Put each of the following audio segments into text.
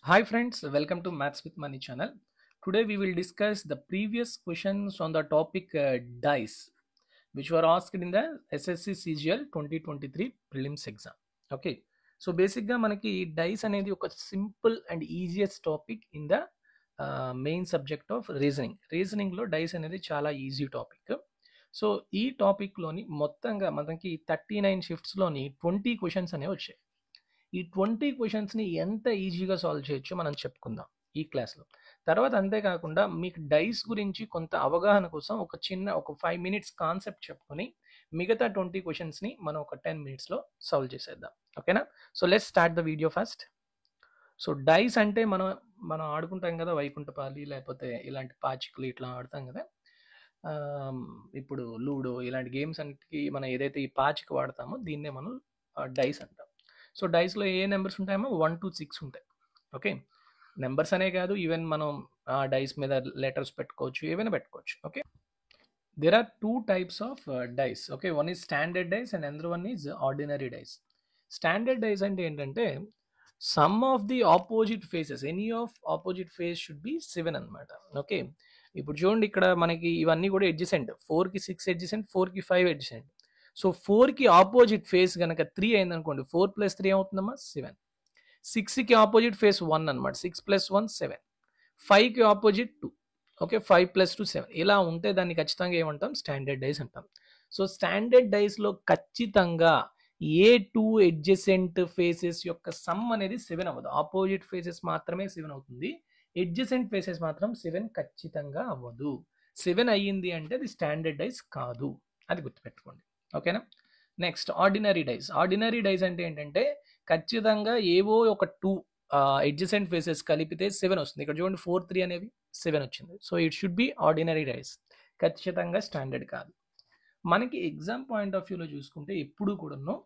Hi friends, welcome to Maths with Money channel. Today we will discuss the previous questions on the topic dice, which were asked in the SSC CGL 2023 prelims exam. Okay, so basically మనకి dice అనేది ఒక simple and easiest topic in the main subject of reasoning. Reasoning లో dice అనేది చాలా easy topic. So ఈ టాపిక్లోని మొత్తంగా మనకి 39 షిఫ్ట్స్లోని 20 questions అనేవి వచ్చాయి. ఈ 20 క్వశ్చన్స్ని ఎంత ఈజీగా సాల్వ్ చేయొచ్చో మనం చెప్పుకుందాం ఈ క్లాస్లో. తర్వాత అంతేకాకుండా మీకు డైస్ గురించి కొంత అవగాహన కోసం ఒక 5 మినిట్స్ కాన్సెప్ట్ చెప్పుకొని మిగతా 20 క్వశ్చన్స్ని మనం ఒక 10 మినిట్స్లో సాల్వ్ చేసేద్దాం. ఓకేనా? So let's start the video first. So dice అంటే మనం ఆడుకుంటాం కదా, వైకుంఠపాలి లేకపోతే ఇలాంటి పాచికలు ఇట్లా ఆడతాం కదా. ఇప్పుడు లూడో ఇలాంటి గేమ్స్ అన్నిటికీ మనం ఏదైతే ఈ పాచిక వాడతామో దీన్నే మనం డైస్ అంటాం. సో డైస్లో ఏ నెంబర్స్ ఉంటాయేమో 1 to 6 ఉంటాయి. ఓకే, నెంబర్స్ అనే కాదు, ఈవెన్ మనం డైస్ మీద లెటర్స్ పెట్టుకోవచ్చు, ఏవైనా పెట్టుకోవచ్చు. Okay, there are two types of dice. Okay, one is standard dice and another one is ordinary dice. Standard dice అంటే ఏంటంటే some of the opposite faces, any of opposite face should be 7 అనమాట. Okay, ఇప్పుడు చూడండి ఇక్కడ మనకి ఇవన్నీ కూడా adjacent, 4కి 6 ఎడ్జసెంట్, 4కి 5 ఎడ్జసెంట్. సో 4కి ఆపోజిట్ ఫేస్ కనుక 3 అయింది అనుకోండి, 4 + 3 ఏమవుతుందమ్మా 7. 6కి ఆపోజిట్ ఫేస్ 1 అనమాట, 6 + 1 7. 5కి ఆపోజిట్ 2. ఓకే, 5 + 2 7. ఇలా ఉంటే దాన్ని ఖచ్చితంగా ఏమంటాం, స్టాండర్డ్ డైస్ అంటాం. సో స్టాండర్డ్ డైస్లో ఖచ్చితంగా ఏ 2 ఎడ్జసెంట్ ఫేసెస్ యొక్క సమ్ అనేది 7 అవ్వదు. ఆపోజిట్ ఫేసెస్ మాత్రమే 7 అవుతుంది, ఎడ్జసెంట్ ఫేసెస్ మాత్రం 7 ఖచ్చితంగా అవ్వదు. 7 అయ్యింది అంటే అది స్టాండర్డ్ డైస్ కాదు, అది గుర్తుపెట్టుకోండి. ఓకేనా? Next ordinary dice. Ordinary dice అంటే ఏంటంటే ఖచ్చితంగా ఏవో ఒక 2 ఎడ్జసెంట్ ఫేసెస్ కలిపితే 7 వస్తుంది. ఇక్కడ చూడండి 4 3 అనేవి 7 వచ్చింది. So it should be ordinary dice, ఖచ్చితంగా స్టాండర్డ్ కాదు. మనకి ఎగ్జామ్ పాయింట్ ఆఫ్ వ్యూలో చూసుకుంటే ఎప్పుడు కూడాను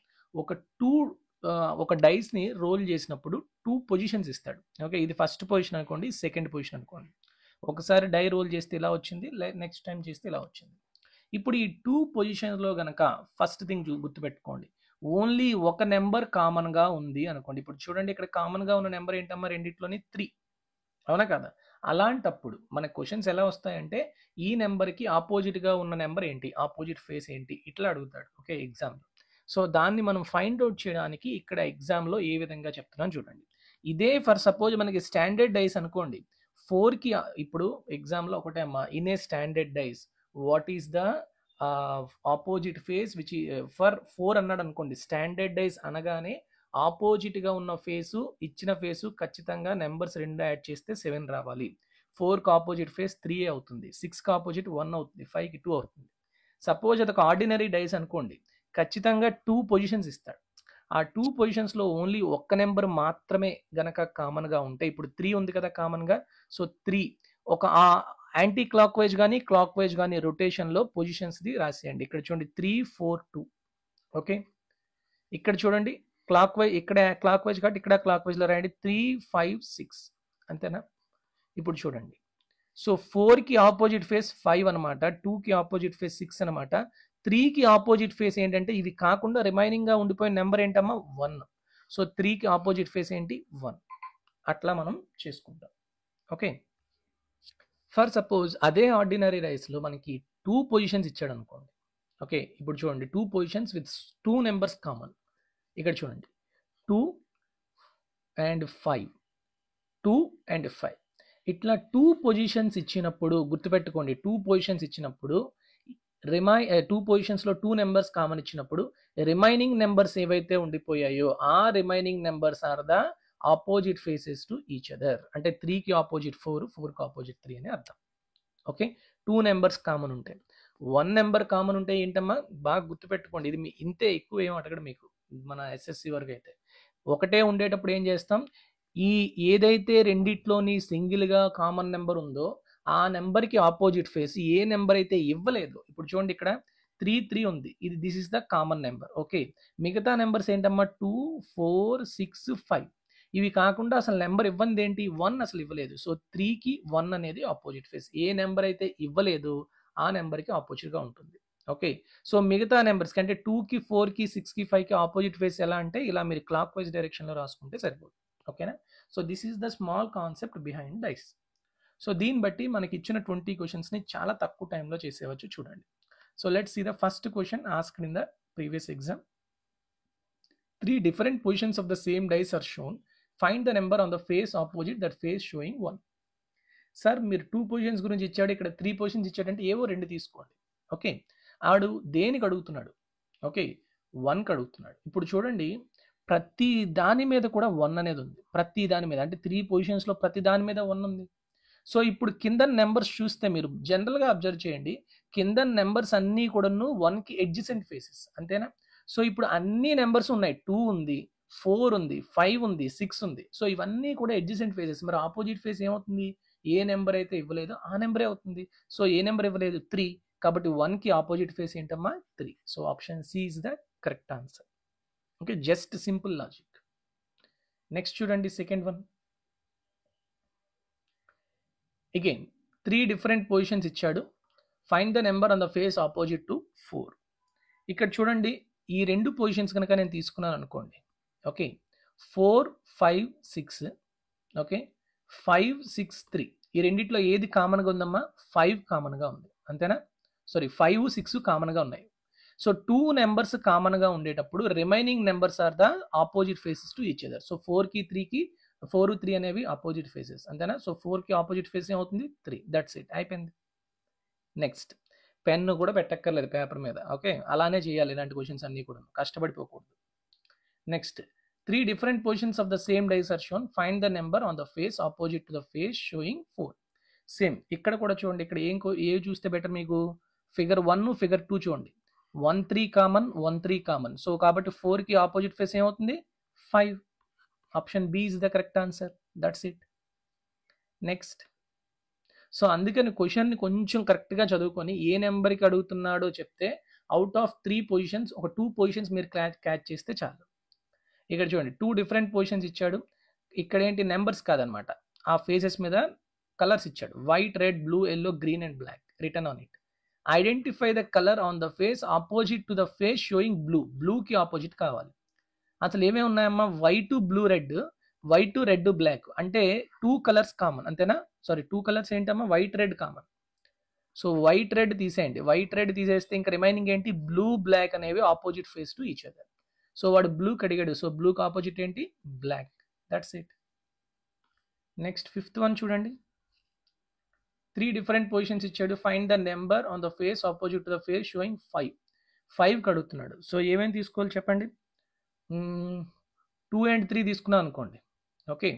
ఒక డైస్ని రోల్ చేసినప్పుడు 2 పొజిషన్స్ ఇస్తాడు. ఓకే, ఇది ఫస్ట్ పొజిషన్ అనుకోండి, సెకండ్ పొజిషన్ అనుకోండి. ఒకసారి డై రోల్ చేస్తే ఇలా వచ్చింది, నెక్స్ట్ టైం చేస్తే ఇలా వచ్చింది. ఇప్పుడు ఈ 2 పొజిషన్స్లో గనక ఫస్ట్ థింగ్ గుర్తుపెట్టుకోండి, ఓన్లీ ఒక నెంబర్ కామన్గా ఉంది అనుకోండి. ఇప్పుడు చూడండి ఇక్కడ కామన్గా ఉన్న నెంబర్ ఏంటమ్మా, రెండిట్లోని 3, అవునా కదా? అలాంటప్పుడు మన క్వశ్చన్స్ ఎలా వస్తాయంటే ఈ నెంబర్కి ఆపోజిట్గా ఉన్న నెంబర్ ఏంటి, ఆపోజిట్ ఫేస్ ఏంటి, ఇట్లా అడుగుతాడు. ఓకే, ఎగ్జామ్లో. సో దాన్ని మనం ఫైండ్ అవుట్ చేయడానికి ఇక్కడ ఎగ్జామ్లో ఏ విధంగా చెప్తున్నాను చూడండి. ఇదే ఫర్ సపోజ్ మనకి స్టాండర్డ్ డైస్ అనుకోండి, 4కి ఇప్పుడు ఎగ్జామ్లో ఒకటే అమ్మా, in a standard dice what is the opposite face which for 4 అన్నాడు అనుకోండి. స్టాండర్డ్ డైస్ అనగానే ఆపోజిట్గా ఉన్న ఫేసు, ఇచ్చిన ఫేసు ఖచ్చితంగా నెంబర్స్ 2 యాడ్ చేస్తే 7 రావాలి. 4కి ఆపోజిట్ ఫేస్ 3 అవుతుంది, 6కి ఆపోజిట్ 1 అవుతుంది, 5కి 2 అవుతుంది. సపోజ్ అదొక ఆర్డినరీ డైస్ అనుకోండి, ఖచ్చితంగా 2 పొజిషన్స్ ఇస్తాడు. ఆ 2 పొజిషన్స్లో ఓన్లీ ఒక్క నెంబర్ మాత్రమే గనక కామన్గా ఉంటే, ఇప్పుడు 3 ఉంది కదా కామన్గా, సో 3 ఒక యాంటీ క్లాక్ వైజ్ కానీ క్లాక్ వైజ్ కానీ రొటేషన్లో పొజిషన్స్ది రాసేయండి. ఇక్కడ చూడండి 3 4 2. ఓకే, ఇక్కడ చూడండి క్లాక్ వైజ్, ఇక్కడ క్లాక్ వైజ్ కాబట్టి ఇక్కడ క్లాక్ వైజ్లో రాయండి 3 5 6. అంతేనా? ఇప్పుడు చూడండి, సో 4కి ఆపోజిట్ ఫేస్ 5 అనమాట, 2కి ఆపోజిట్ ఫేస్ 6 అనమాట, 3కి ఆపోజిట్ ఫేస్ ఏంటంటే ఇవి కాకుండా రిమైనింగ్గా ఉండిపోయిన నెంబర్ ఏంటమ్మా 1. సో 3కి ఆపోజిట్ ఫేస్ ఏంటి 1. అట్లా మనం చేసుకుంటాం. ఓకే, ఫర్ సపోజ్ అదే ఆర్డినరీ డైస్లో మనకి 2 పొజిషన్స్ ఇచ్చాడు అనుకోండి. ఓకే, ఇప్పుడు చూడండి 2 పొజిషన్స్ విత్ 2 నెంబర్స్ కామన్. ఇక్కడ చూడండి 2 and 5, 2 and 5. ఇట్లా 2 పొజిషన్స్ ఇచ్చినప్పుడు గుర్తుపెట్టుకోండి, 2 పొజిషన్స్ ఇచ్చినప్పుడు 2 పొజిషన్స్లో 2 నెంబర్స్ కామన్ ఇచ్చినప్పుడు రిమైనింగ్ నెంబర్స్ ఏవైతే ఉండిపోయాయో ఆ remaining numbers are the opposite faces to each other. అంటే 3కి ఆపోజిట్ 4, 4కి ఆపోజిట్ 3 అని అర్థం. ఓకే, 2 నెంబర్స్ కామన్ ఉంటాయి. 1 నెంబర్ కామన్ ఉంటే ఏంటమ్మా, బాగా గుర్తుపెట్టుకోండి, ఇది ఇంతే, ఎక్కువ ఏం అడగడు మీకు మన ఎస్ఎస్సి వరకు అయితే. ఒకటే ఉండేటప్పుడు ఏం చేస్తాం, ఈ ఏదైతే రెండిట్లోని సింగిల్గా కామన్ నెంబర్ ఉందో ఆ నెంబర్కి ఆపోజిట్ ఫేస్ ఏ నెంబర్ అయితే ఇవ్వలేదు, ఇప్పుడు చూడండి ఇక్కడ 3 3 ఉంది, ఇది this is the common number. Okay, మిగతా నెంబర్స్ ఏంటమ్మా 2 4 6 5. ఇవి కాకుండా అసలు నెంబర్ ఇవ్వంది ఏంటి 1 అసలు ఇవ్వలేదు. సో 3కి 1 అనేది ఆపోజిట్ ఫేస్, ఏ నెంబర్ అయితే ఇవ్వలేదు ఆ నెంబర్కి ఆపోజిట్గా ఉంటుంది. ఓకే, సో మిగతా నెంబర్స్కి అంటే 2కి 4కి 6కి 5కి ఆపోజిట్ ఫేస్ ఎలా అంటే ఇలా మీరు క్లాక్ వైజ్ డైరెక్షన్లో రాసుకుంటే సరిపోతుంది. ఓకేనా. So this is the small concept behind dice. So దీన్ని బట్టి మనకి ఇచ్చిన 20 క్వశ్చన్స్ని చాలా తక్కువ టైంలో చేసేవచ్చు చూడండి. So let's see the first question asked in the previous exam. 3 different positions of the same dice are shown. Find the number on the face opposite that face showing 1. Sir మీరు 2 పొజిషన్స్ గురించి ఇచ్చాడు, ఇక్కడ 3 positions ఇచ్చాడంటే ఏవో 2 తీసుకోండి. Okay, ఆడు దేనికి అడుగుతున్నాడు? ఓకే, 1కి అడుగుతున్నాడు. ఇప్పుడు చూడండి, ప్రతి దాని మీద కూడా 1 అనేది ఉంది. ప్రతి దాని మీద అంటే 3 పొజిషన్స్లో ప్రతి దాని మీద 1 ఉంది. సో ఇప్పుడు కింద నెంబర్స్ చూస్తే మీరు జనరల్గా అబ్జర్వ్ చేయండి, కింద నెంబర్స్ అన్నీ కూడాను 1కి ఎడ్జసెంట్ ఫేసెస్, అంతేనా? సో ఇప్పుడు అన్ని నెంబర్స్ ఉన్నాయి, 2 ఉంది, 4 ఉంది, 5 ఉంది, 6 ఉంది. సో ఇవన్నీ కూడా ఎడ్జసెంట్ ఫేసెస్. మరి ఆపోజిట్ ఫేస్ ఏమవుతుంది? ఏ నెంబర్ అయితే ఇవ్వలేదో ఆ నెంబరే అవుతుంది. సో ఏ నెంబర్ ఇవ్వలేదు? 3. కాబట్టి 1కి ఆపోజిట్ ఫేస్ ఏంటమ్మా? 3. So option C is the correct answer. Okay, just simple logic. Next చూడండి, second one. Again 3 different positions ఇచ్చాడు. Find the number on the face opposite to 4. ఇక్కడ చూడండి, ఈ 2 పొజిషన్స్ కనుక నేను తీసుకున్నాను అనుకోండి. ఓకే, 4, 5, 6. ఓకే, 5, 6, 3. ఈ రెండిట్లో ఏది కామన్గా ఉందమ్మా? 5 కామన్గా ఉంది, అంతేనా? సారీ, 5, 6 కామన్గా ఉన్నాయి. సో 2 నెంబర్స్ కామన్గా ఉండేటప్పుడు remaining numbers are the opposite faces to each other. So 4కి 3కి 4, 3 అనేవి ఆపోజిట్ ఫేసెస్, అంతేనా? సో 4కి ఆపోజిట్ ఫేస్ ఏమవుతుంది? 3. దట్స్ ఇట్, అయిపోయింది. నెక్స్ట్, పెన్ను కూడా పెట్టక్కర్లేదు పేపర్ మీద. ఓకే, అలానే చేయాలి ఇలాంటి క్వశ్చన్స్ అన్నీ కూడా, కష్టపడిపోకూడదు. Next, 3 different positions of the same dice are shown. Find the number on the face opposite to the face showing 4. Same ఇక్కడ కూడా చూడండి, ఇక్కడ ఏవి చూస్తే బెటర్ మీకు? ఫిగర్ 1, ఫిగర్ 2 చూడండి. 1, 3 కామన్, 1, 3 కామన్. సో కాబట్టి 4కి ఆపోజిట్ ఫేస్ ఏమవుతుంది? 5. Option B is the correct answer. That's it. Next, so అందుకని క్వశ్చన్ని కొంచెం కరెక్ట్గా చదువుకొని ఏ నెంబర్కి అడుగుతున్నాడో చెప్తే అవుట్ ఆఫ్ 3 పొజిషన్స్ ఒక 2 పొజిషన్స్ మీరు క్యాచ్ చేస్తే చాలు. ఇక్కడ చూడండి, 2 different పొజిషన్స్ ఇచ్చాడు. ఇక్కడ ఏంటి? నెంబర్స్ కాదనమాట, ఆ ఫేసెస్ మీద కలర్స్ ఇచ్చాడు. White, red, blue, yellow, green and black return on it. Identify the colour on the face opposite to the face showing blue. బ్లూకి ఆపోజిట్ కావాలి. అసలు ఏమేమి ఉన్నాయమ్మా? White, blue, red. White, red, black అంటే 2 కలర్స్ కామన్, అంతేనా? Sorry, 2 colours ఏంటమ్మా? White, red common. So white, red తీసేయండి. వైట్, రెడ్ తీసేస్తే ఇంకా రిమైనింగ్ ఏంటి? బ్లూ, బ్లాక్ అనేవి opposite face to each other. So వాడు బ్లూకి అడిగాడు, సో బ్లూకి ఆపోజిట్ ఏంటి? Black. That's it. Next, fifth one చూడండి. 3 different పొజిషన్స్ ఇచ్చాడు. Find the number on the face opposite to the face showing 5. 5కి అడుగుతున్నాడు. సో ఏమేమి తీసుకోవాలి చెప్పండి? 2 and 3 తీసుకున్నాను అనుకోండి. ఓకే,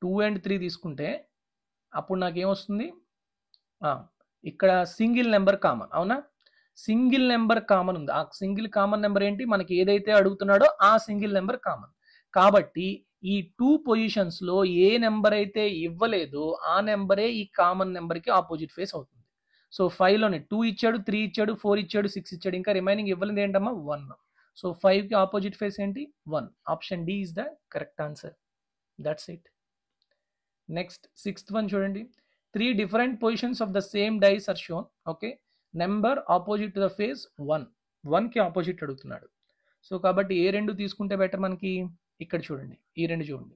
2 and 3 తీసుకుంటే అప్పుడు నాకేమొస్తుంది? ఇక్కడ సింగిల్ నెంబర్ కామన్, అవునా? సింగిల్ నెంబర్ కామన్ ఉంది. ఆ సింగిల్ కామన్ నెంబర్ ఏంటి? మనకి ఏదైతే అడుగుతున్నాడో ఆ సింగిల్ నెంబర్ కామన్. కాబట్టి ఈ 2 పొజిషన్స్లో ఏ నెంబర్ అయితే ఇవ్వలేదో ఆ నెంబరే ఈ కామన్ నెంబర్కి ఆపోజిట్ ఫేస్ అవుతుంది. సో 5లోనే 2 ఇచ్చాడు, 3 ఇచ్చాడు, 4 ఇచ్చాడు, 6 ఇచ్చాడు, ఇంకా రిమైనింగ్ ఇవ్వలేదు ఏంటమ్మా? 1. సో 5కి ఆపోజిట్ ఫేస్ ఏంటి? 1. Option D is the correct answer. That's it. Next, 6th one చూడండి. 3 different positions of the same dice are shown. Okay, number opposite to the face 1. 1కి ఆపోజిట్ అడుగుతున్నాడు. సో కాబట్టి ఏ 2 తీసుకుంటే better మనకి? ఇక్కడ చూడండి, ఈ 2 చూడండి.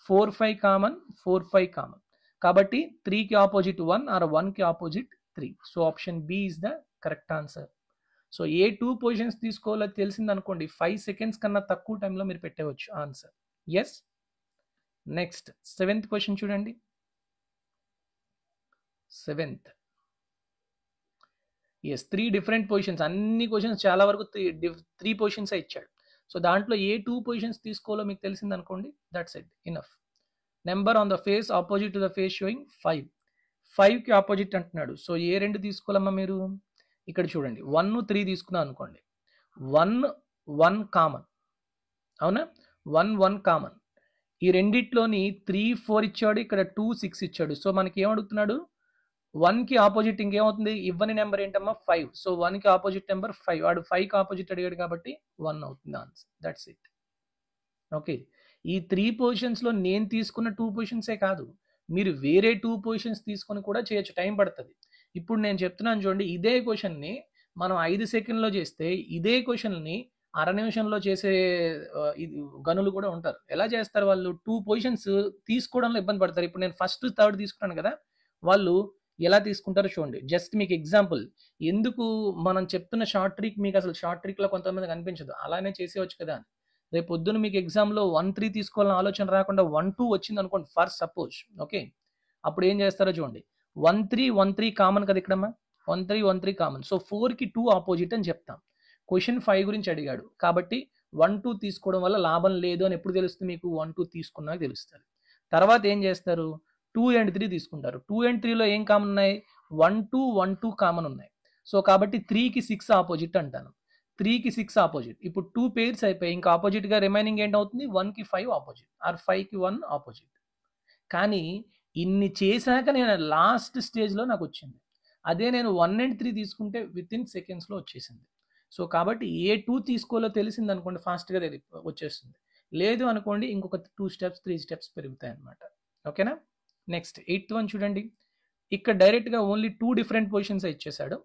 4, 5 కామన్, 4, 5 కామన్. కాబట్టి 3కి ఆపోజిట్ 1 ఆర్ 1కి opposite 3. So option B is the correct answer. So ఏ 2 పొజిషన్స్ తీసుకోవాలో తెలిసింది అనుకోండి, 5 seconds కన్నా తక్కువ టైంలో మీరు పెట్టవచ్చు answer. Yes. Next, 7th question చూడండి. 7th, yes, 3 different positions. అన్ని క్వశ్చన్స్ చాలా వరకు 3 పొజిషన్స్ ఇచ్చాడు. సో దాంట్లో ఏ 2 పొజిషన్స్ తీసుకోవాలో మీకు తెలిసింది అనుకోండి. That's it, enough. Number on the face opposite to the face showing 5. 5కి ఆపోజిట్ అంటున్నాడు. సో ఏ 2 తీసుకోవాలమ్మా మీరు? ఇక్కడ చూడండి, 1, 3 తీసుకున్నాం అనుకోండి. 1, 1 కామన్, అవునా? 1, 1 కామన్. ఈ రెండిట్లోని 3, 4 ఇచ్చాడు, ఇక్కడ 2, 6 ఇచ్చాడు. సో మనకి ఏమడుగుతున్నాడు? 1కి ఆపోజిట్ ఇంకేమవుతుంది? ఇవ్వని నెంబర్ ఏంటమ్మా? 5. సో 1కి ఆపోజిట్ నెంబర్ 5. వాడు 5కి ఆపోజిట్ అడిగాడు కాబట్టి 1 అవుతుంది ఆన్సర్. That's it. ఓకే, ఈ 3 పొజిషన్స్లో నేను తీసుకున్న 2 పొజిషన్సే కాదు, మీరు వేరే 2 పొజిషన్స్ తీసుకొని కూడా చేయొచ్చు, టైం పడుతుంది. ఇప్పుడు నేను చెప్తున్నాను చూడండి, ఇదే క్వశ్చన్ని మనం 5 సెకండ్లో చేస్తే ఇదే క్వశ్చన్ని అర నిమిషంలో చేసే ఇది గనులు కూడా ఉంటారు. ఎలా చేస్తారు వాళ్ళు? 2 పొజిషన్స్ తీసుకోవడంలో ఇబ్బంది పడతారు. ఇప్పుడు నేను ఫస్ట్, థర్డ్ తీసుకున్నాను కదా! వాళ్ళు ఎలా తీసుకుంటారో చూడండి. జస్ట్ మీకు ఎగ్జాంపుల్. ఎందుకు మనం చెప్తున్న షార్ట్ ట్రిక్ మీకు అసలు షార్ట్ ట్రిక్‌లా కొంతమందికి అనిపించదు. అలానే చేసేయొచ్చు కదా! రేపు పొద్దున మీకు ఎగ్జామ్‌లో 1, 3 తీసుకోవాలన్న ఆలోచన రాకుండా 1, 2 వచ్చిందనుకోండి ఫర్ సపోజ్. ఓకే. అప్పుడు ఏం చేస్తారో చూడండి. 1, 3, 1, 3 కామన్ కదా ఇక్కడమ్మా. 1, 3, 1, 3 కామన్. సో 4కి 2 ఆపోజిట్ అని చెప్తాం. క్వెషన్ 5 గురించి అడిగాడు. కాబట్టి 1, 2 తీసుకోవడం వల్ల లాభం లేదు అని ఎప్పుడు తెలుస్తుంది మీకు? 1, 2 తీసుకున్నాక తెలుస్తుంది. తర్వాత ఏం చేస్తారు? 2 అండ్ 3 తీసుకుంటారు. 2 అండ్ 3లో ఏం కామన్ ఉన్నాయి? 1, 2, 1, 2 కామన్ ఉన్నాయి. సో కాబట్టి 3కి 6 ఆపోజిట్ అంటాను. 3కి 6 ఆపోజిట్. ఇప్పుడు 2 పేర్స్ అయిపోయి ఇంకా ఆపోజిట్గా రిమైనింగ్ ఏంటవుతుంది? 1కి 5 ఆపోజిట్ ఆర్ 5కి 1 ఆపోజిట్. కానీ ఇన్ని చేశాక నేను లాస్ట్ స్టేజ్లో నాకు వచ్చింది. అదే నేను 1 అండ్ 3 తీసుకుంటే విత్ ఇన్ సెకండ్స్లో వచ్చేసింది. సో కాబట్టి ఏ 2 తీసుకోవాలో తెలిసింది అనుకోండి ఫాస్ట్గా వచ్చేస్తుంది. లేదు అనుకోండి ఇంకొక 2 స్టెప్స్ 3 స్టెప్స్ పెరుగుతాయి అన్నమాట. ఓకేనా? నెక్స్ట్ 8th వన్ చూడండి. ఇక్కడ డైరెక్ట్గా ఓన్లీ 2 డిఫరెంట్ పొజిషన్స్ ఇచ్చేసాడు.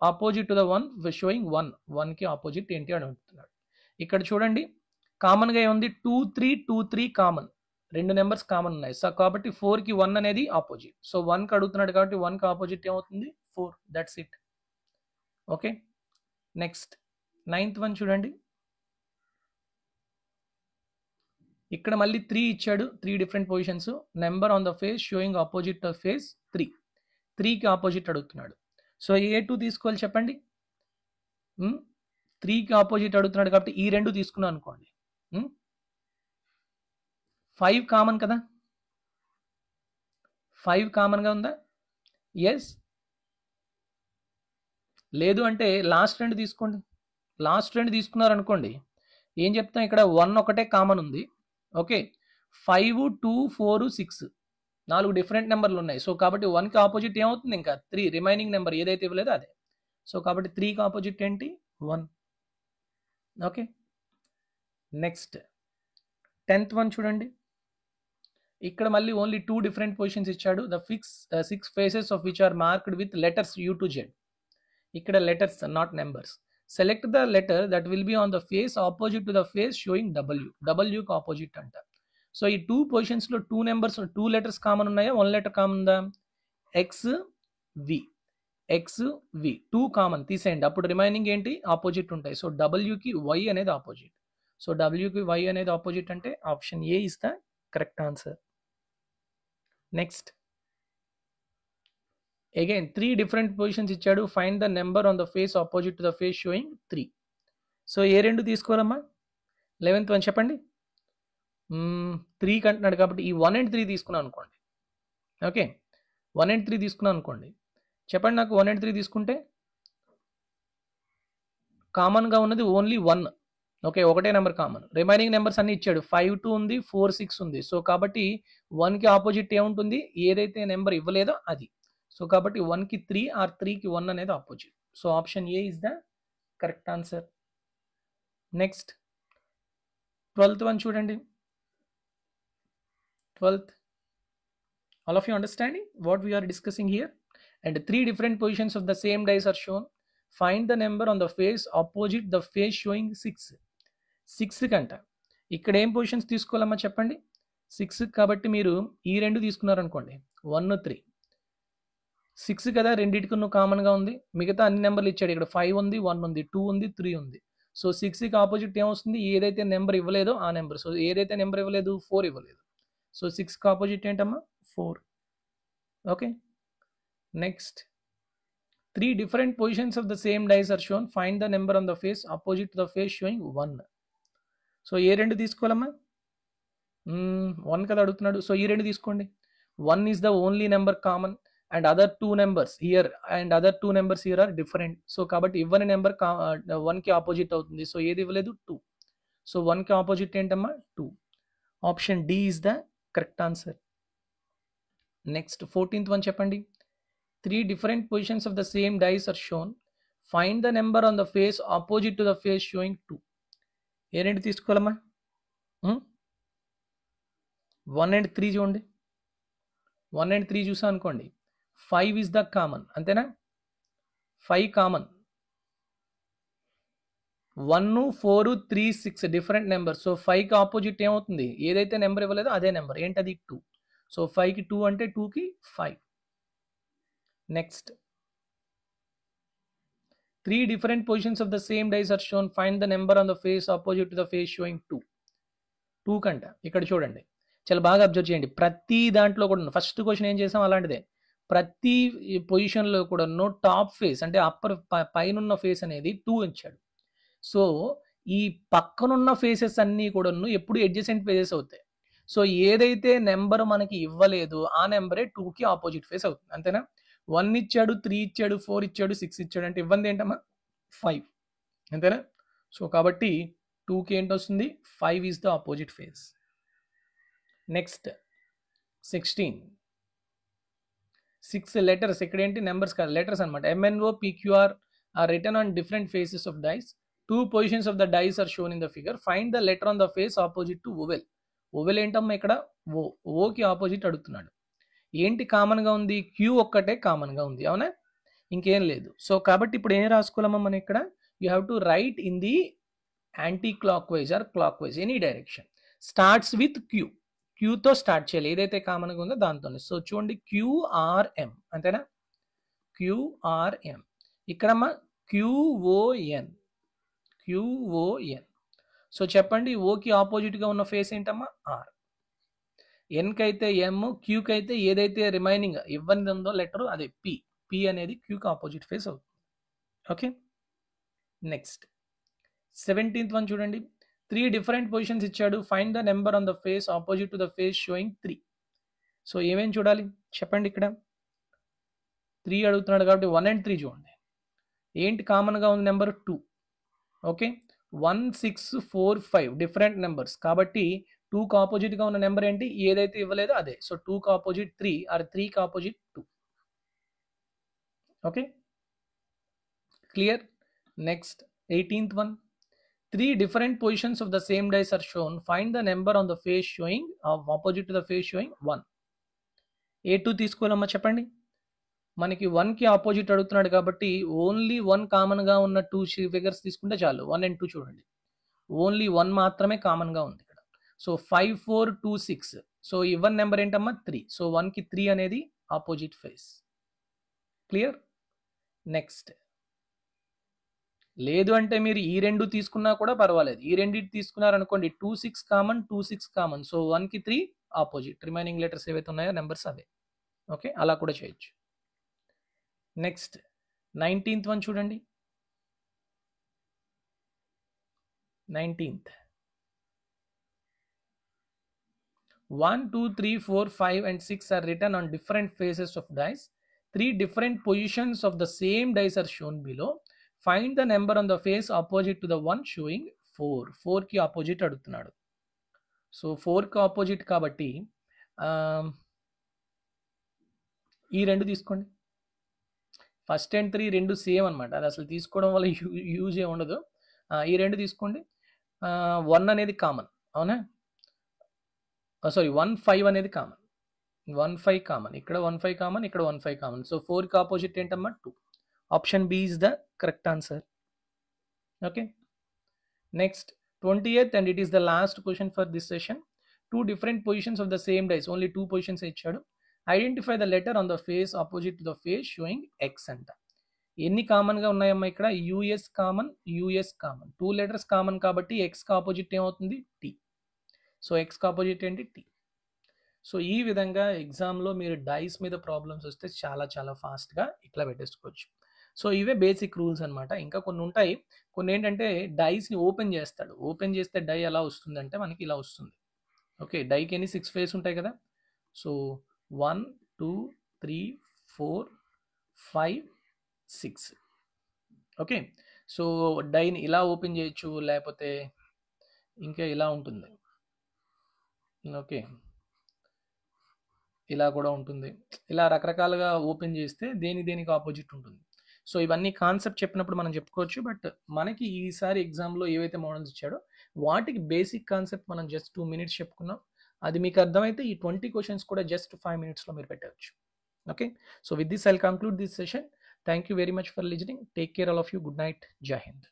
Opposite to the one showing 1. 1కి ఆపోజిట్ ఏంటి అని అడుగుతున్నాడు. ఇక్కడ చూడండి కామన్గా ఏముంది? 2, 3, 2, 3 కామన్. 2 నెంబర్స్ కామన్ ఉన్నాయి. సో కాబట్టి 4కి 1 అనేది ఆపోజిట్. సో 1కి అడుగుతున్నాడు కాబట్టి 1కి ఆపోజిట్ ఏమవుతుంది? 4. That's it. Okay. Next 9th one చూడండి. ఇక్కడ మళ్ళీ 3 ఇచ్చాడు. 3 different positions. Number on the face showing opposite the face 3. 3కి ఆపోజిట్ అడుగుతున్నాడు. సో ఏ 2 తీసుకోవాలి చెప్పండి? 3కి ఆపోజిట్ అడుగుతున్నాడు కాబట్టి ఈ 2 తీసుకున్నాను అనుకోండి. 5 కామన్ కదా? 5 కామన్గా ఉందా? ఎస్. లేదు అంటే లాస్ట్ 2 తీసుకోండి. లాస్ట్ 2 తీసుకున్నారనుకోండి ఏం చెప్తాం? ఇక్కడ 1 ఒకటే కామన్ ఉంది. ఓకే. 5, 2, 4, 6 4 డిఫరెంట్ నెంబర్లు ఉన్నాయి. సో కాబట్టి 1కి ఆపోజిట్ ఏమవుతుంది? ఇంకా 3 రిమైనింగ్ నెంబర్ ఏదైతే ఇవ్వలేదో అదే. సో కాబట్టి 3కి ఆపోజిట్ ఏంటి? 1. ఓకే. నెక్స్ట్ 10th వన్ చూడండి. ఇక్కడ మళ్ళీ ఓన్లీ 2 డిఫరెంట్ పొజిషన్స్ ఇచ్చాడు. The 6 faces of which are marked with letters U to Z. ఇక్కడ letters not numbers. Select the letter that will be on the face opposite to the face showing W. Wకి opposite అంట. So ఈ 2 పొజిషన్స్లో 2 numbers 2 letters common ఉన్నాయా? 1 letter common ఉందా? XV 2 common తీసేయండి. అప్పుడు remaining ఏంటి? ఆపోజిట్ ఉంటాయి. సో Wకి Y అనేది ఆపోజిట్. సో Wకి Y అనేది ఆపోజిట్ అంటే option A is the correct answer. Next again 3 different positions ఇచ్చాడు. Find the number on the face opposite to the face showing 3. So ఏ 2 తీసుకోవాలమ్మా? 11th వన్ చెప్పండి. 3 అంటున్నాడు కాబట్టి ఈ 1 and 3 తీసుకున్నాను అనుకోండి. ఓకే. 1 and 3 తీసుకున్నాను అనుకోండి. చెప్పండి నాకు 1 and 3 తీసుకుంటే కామన్గా ఉన్నది ఓన్లీ 1. ఓకే. ఒకటే నెంబర్ కామన్. రిమైనింగ్ నెంబర్స్ అన్ని ఇచ్చాడు. 5, 2 ఉంది, 4, 6 ఉంది. సో కాబట్టి 1కి ఆపోజిట్ ఏముంటుంది? ఏదైతే నెంబర్ ఇవ్వలేదో అది. సో కాబట్టి 1కి 3 ఆర్ 3కి 1 అనేది opposite. So option A is the correct answer. Next 12th one చూడండి. 12th. All of you understanding what we are discussing here? And 3 different positions of the same dice are shown. Find the number on the face opposite the face showing 6. 6 కంట ఇక్కడ ఏం positions తీసుకోవాలమ్మా చెప్పండి? 6 కాబట్టి మీరు ఈ 2 తీసుకున్నారనుకోండి. 1, 3. 6 కదా, రెండింటికి కామన్గా ఉంది. మిగతా అన్ని నెంబర్లు ఇచ్చాడు. ఇక్కడ 5 ఉంది, 1 ఉంది, 2 ఉంది, 3 ఉంది. సో 6కి ఆపోజిట్ ఏమొస్తుంది? ఏదైతే నెంబర్ ఇవ్వలేదో ఆ నెంబర్. సో ఏదైతే నెంబర్ ఇవ్వలేదు? 4 ఇవ్వలేదు. సో 6కి ఆపోజిట్ ఏంటమ్మా? 4. Okay. Next 3 different positions of the same dice are shown. Find the number on the face opposite to the face showing 1. So ఏ 2 తీసుకోవాలమ్మా? 1 కదా అడుగుతున్నాడు. సో ఈ 2 తీసుకోండి. 1 is the only number common and other 2 numbers here are different. So కాబట్టి ఇవ్వని number 1కి opposite అవుతుంది. So ఏది ఇవ్వలేదు? 2. సో 1కి ఆపోజిట్ ఏంటమ్మా? 2. Option D is the correct answer. Next 14th one చెప్పండి. 3 different positions of the same dice are shown. Find the number on the face opposite to the face showing 2. A 2 తీసుకోవాలమ్మా? 1 and 3 చూడండి. 1 and 3 చూసా అనుకోండి. 5 is the common. అంతేనా? 5 common. 1 4 3 6 different number. So 5కి opposite ఏమవుతుంది, ఏదైతే number ఇవ్వలేదో అదే number. ఏంటది 2. So 5కి 2 అంటే 2కి 5. Next 3 different positions of the same dice are shown. Find the number on the face opposite to the face showing 2. 2 కంట ఇక్కడ చూడండి, చాలా బాగా అబ్జర్వ్ చేయండి. ప్రతి దాంట్లో కూడా ఫస్ట్ క్వశ్చన్ ఏం చేసాం అలాంటిదే. ప్రతి పొజిషన్లో కూడా టాప్ ఫేస్ అంటే అప్పర్ పైన ఫేస్ అనేది 2 ఇచ్చాడు. సో ఈ పక్కనున్న ఫేసెస్ అన్నీ కూడా ఎప్పుడు అడ్జసెంట్ ఫేసెస్ అవుతాయి. సో ఏదైతే నెంబర్ మనకి ఇవ్వలేదు ఆ నెంబరే 2కి ఆపోజిట్ ఫేస్ అవుతుంది. అంతేనా? 1 ఇచ్చాడు, 3 ఇచ్చాడు, 4 ఇచ్చాడు, 6 ఇచ్చాడు అంటే ఇవ్వంది ఏంటమ్మా 5. అంతేనా? సో కాబట్టి 2కి ఏంటి వస్తుంది, 5 is the opposite face. Next 16. 6 letters, ఇక్కడ ఏంటి నెంబర్స్ కాదు లెటర్స్ అనమాట. MNO PQR are written on different faces of dice. 2 positions of the dice are shown in the figure. Find the letter on the face opposite to oval. Oval ఏంటమ్మా ఇక్కడ ఓకి opposite అడుగుతున్నాడు. ఏంటి కామన్గా ఉంది, queue ఒక్కటే కామన్గా ఉంది, అవునా? ఇంకేం లేదు. సో కాబట్టి ఇప్పుడు ఏం రాసుకోవాలమ్మా మనం ఇక్కడ, you have to write in the anticlockwise or clockwise any direction. Starts with Q, క్యూతో స్టార్ట్ చేయాలి ఏదైతే కామన్గా ఉందో దాంతోనే. సో చూడండి QRM అంతేనా, QRM. ఇక్కడమ్మా QON. సో చెప్పండి ఓకి ఆపోజిట్గా ఉన్న ఫేస్ ఏంటమ్మా ఆర్. ఎన్కి అయితే ఎమ్, క్యూకి అయితే ఏదైతే రిమైనింగ్ ఇవ్వని ఉందో లెటర్ అదే పి అనేది క్యూకి ఆపోజిట్ ఫేస్ అవుతుంది. ఓకే. నెక్స్ట్ 17th వన్ చూడండి. 3 డిఫరెంట్ పొజిషన్స్ ఇచ్చాడు. Find the number on the face opposite to the face showing 3. So ఏమేమి చూడాలి చెప్పండి, ఇక్కడ 3 అడుగుతున్నాడు కాబట్టి 1 and 3 చూడండి. ఏంటి కామన్గా ఉంది నెంబర్ 2. ఓకే, 1 6 4 5 డిఫరెంట్ నెంబర్స్ కాబట్టి 2కి ఆపోజిట్గా ఉన్న నెంబర్ ఏంటి, ఏదైతే ఇవ్వలేదో అదే. సో 2కి ఆపోజిట్ 3 ఆర్ 3కి opposite 2. Okay, clear. Next 18th one. 3 different positions of the same dice are shown. Find the number on the face showing opposite to the face showing 1. A2 తీసుకోవాలమ్మా చెప్పండి. మనకి 1కి opposite అడుగుతున్నాడు కాబట్టి only 1 కామన్గా ఉన్న 2 figures తీసుకుంటే చాలు. 1 and 2 చూడండి, ఓన్లీ 1 మాత్రమే కామన్గా ఉంది ఇక్కడ. సో 5 4 2 6. సో ఇవ్వన్ నెంబర్ ఏంటమ్మా 3. సో 1కి 3 అనేది ఆపోజిట్ ఫేస్. క్లియర్. నెక్స్ట్ లేదు అంటే మీరు ఈ 2 తీసుకున్నా కూడా పర్వాలేదు. ఈ 2 తీసుకున్నారనుకోండి 2 6 కామన్ 2 6 కామన్. సో 1కి 3 ఆపోజిట్, రిమైనింగ్ లెటర్స్ ఏవైతే ఉన్నాయో నెంబర్స్ అవే. ఓకే, అలా కూడా చేయొచ్చు. నెక్స్ట్ 19th వన్ చూడండి. 19th 1 2 3 4 5 and 6 are written on different faces of dice. 3 different positions of the same dice are shown below. Find the number on the face opposite to the one showing 4. 4కి opposite అడుగుతున్నాడు. So 4కి opposite కాబట్టి ఈ 2 తీసుకోండి. First and 3 2 same అనమాట, అది అసలు తీసుకోవడం వల్ల యూజ్ ఏ ఉండదు. ఈ 2 తీసుకోండి. 1 అనేది కామన్, అవునా? సారీ 1 5 అనేది కామన్. 1 5 కామన్, ఇక్కడ 1 5 కామన్, ఇక్కడ 1 5 కామన్. సో 4కి ఆపోజిట్ ఏంటమ్మా 2. Option B is the correct answer. Okay. Next 28th and it is the last question for this session. 2 different positions of the same dice, only 2 positions ఇచ్చాడు. Identify the letter on the face opposite to the face showing X అంట. ఎన్ని కామన్గా ఉన్నాయమ్మా ఇక్కడ, U S common, U S common. 2 letters common కాబట్టి ఎక్స్కి opposite ఏమవుతుంది T. So ఎక్స్కి ఆపోజిట్ ఏంటి టీ. సో ఈ విధంగా ఎగ్జామ్లో మీరు డైస్ మీద ప్రాబ్లమ్స్ వస్తే చాలా చాలా ఫాస్ట్గా ఇట్లా పెట్టేసుకోవచ్చు. సో ఇవే బేసిక్ రూల్స్ అనమాట. ఇంకా కొన్ని ఉంటాయి. కొన్ని ఏంటంటే డైస్ని ఓపెన్ చేస్తాడు, ఓపెన్ చేస్తే డై ఎలా వస్తుంది అంటే మనకి ఇలా వస్తుంది. ఓకే, డైకి ఎన్ని 6 ఫేస్ ఉంటాయి కదా. సో 1 2 3 4 5 6. ఓకే, సో డైని ఇలా ఓపెన్ చేయొచ్చు, లేకపోతే ఇంకా ఇలా ఉంటుంది. ఓకే, ఇలా కూడా ఉంటుంది. ఇలా రకరకాలుగా ఓపెన్ చేస్తే దేనికి ఆపోజిట్ ఉంటుంది. సో ఇవన్నీ కాన్సెప్ట్ చెప్పినప్పుడు మనం చెప్పుకోవచ్చు. బట్ మనకి ఈసారి ఎగ్జామ్లో ఏవైతే మోడల్స్ ఇచ్చాడో వాటికి బేసిక్ కాన్సెప్ట్ మనం జస్ట్ 2 minutes చెప్పుకున్నాం. అది మీకు అర్థమైతే ఈ 20 questions కూడా జస్ట్ 5 minutesలో మీరు పెట్టవచ్చు. Okay, so with this I'll conclude this session. Thank you very much for listening. Take care all of you. Good night. జై హింద్.